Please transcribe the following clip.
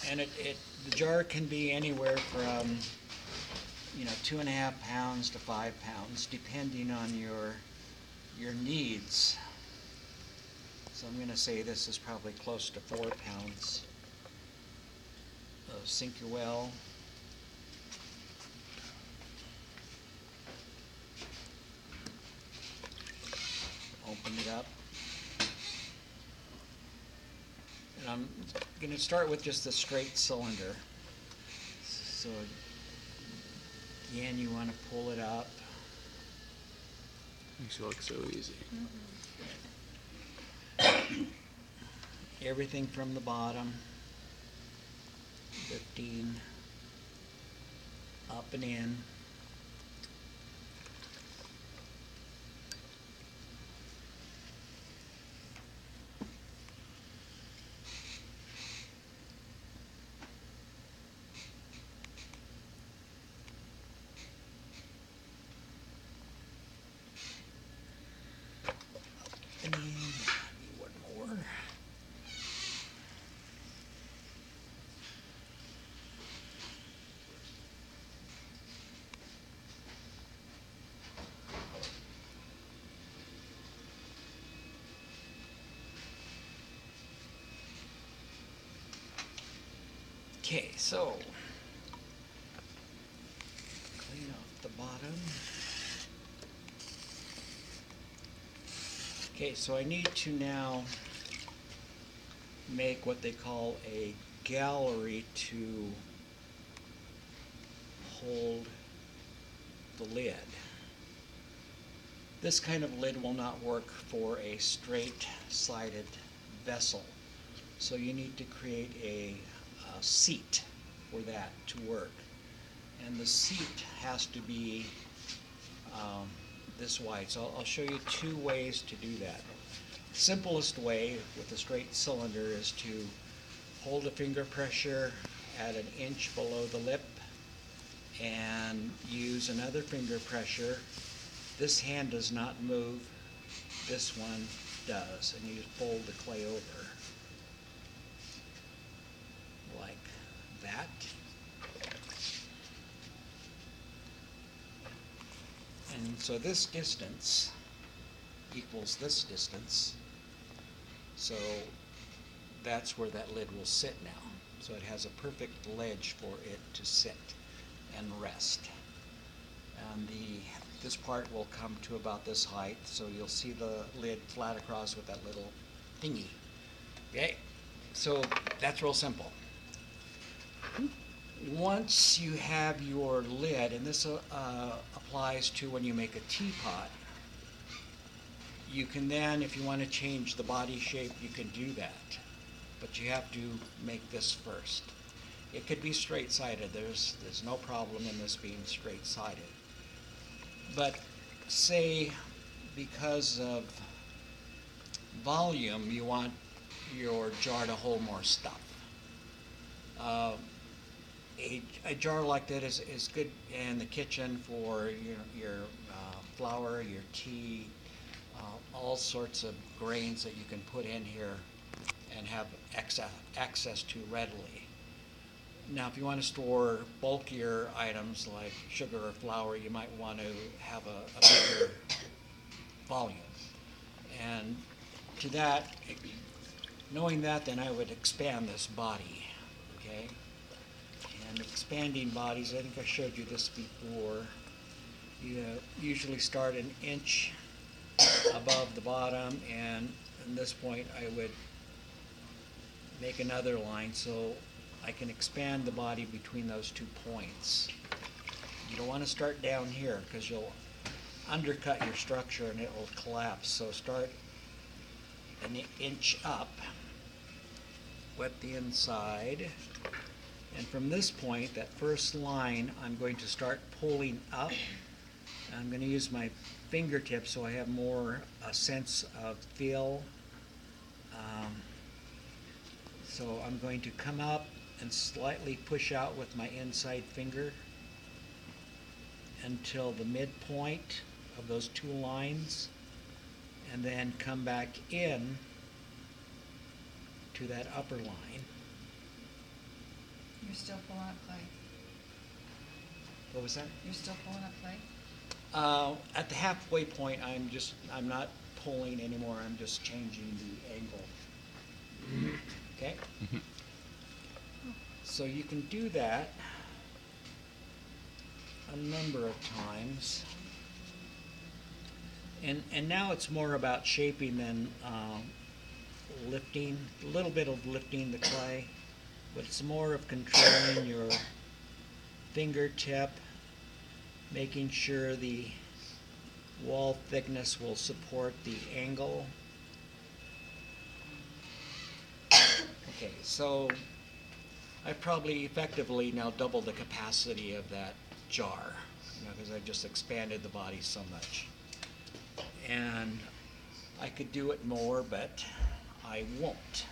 And the jar can be anywhere from 2.5 pounds to 5 pounds, depending on your needs. So I'm going to say this is probably close to 4 pounds. Sink your well. Open it up. And I'm going to start with just the straight cylinder. So again, you want to pull it up. Makes it look so easy. Everything from the bottom, lifting up and in. And one more. Okay, so clean off the bottom. Okay, so I need to now make what they call a gallery to hold the lid. This kind of lid will not work for a straight-sided vessel, so you need to create a seat for that to work. And the seat has to be this wide. So I'll show you two ways to do that. Simplest way with a straight cylinder is to hold the finger pressure at 1 inch below the lip and use another finger pressure. This hand does not move, this one does, and you fold the clay over like that. And so this distance equals this distance, so that's where that lid will sit now. So it has a perfect ledge for it to sit and rest. And this part will come to about this height, so you'll see the lid flat across with that little thingy. Okay, so that's real simple. Once you have your lid, and this applies to when you make a teapot, you can then, if you want to change the body shape, you can do that. But you have to make this first. It could be straight-sided. There's no problem in this being straight-sided. But say because of volume, you want your jar to hold more stuff. A jar like that is good in the kitchen for your flour, your tea, all sorts of grains that you can put in here and have access to readily. Now, if you want to store bulkier items like sugar or flour, you might want to have a bigger volume. And to that, knowing that, then I would expand this body, okay? And expanding bodies, I think I showed you this before. You usually start 1 inch above the bottom, and at this point I would make another line so I can expand the body between those 2 points. You don't want to start down here because you'll undercut your structure and it will collapse. So start 1 inch up, wet the inside, and from this point, that first line, I'm going to start pulling up. I'm going to use my fingertips so I have more a sense of feel. So I'm going to come up and slightly push out with my inside finger until the midpoint of those 2 lines, and then come back in to that upper line You're still pulling up clay. What was that? You're still pulling up clay? At the halfway point, I'm not pulling anymore, I'm just changing the angle. Okay? So you can do that a number of times. And now it's more about shaping than lifting, a little bit of lifting the clay, but it's more of controlling your fingertip, making sure the wall thickness will support the angle. Okay, so I probably effectively now doubled the capacity of that jar, because I just expanded the body so much. And I could do it more, but I won't.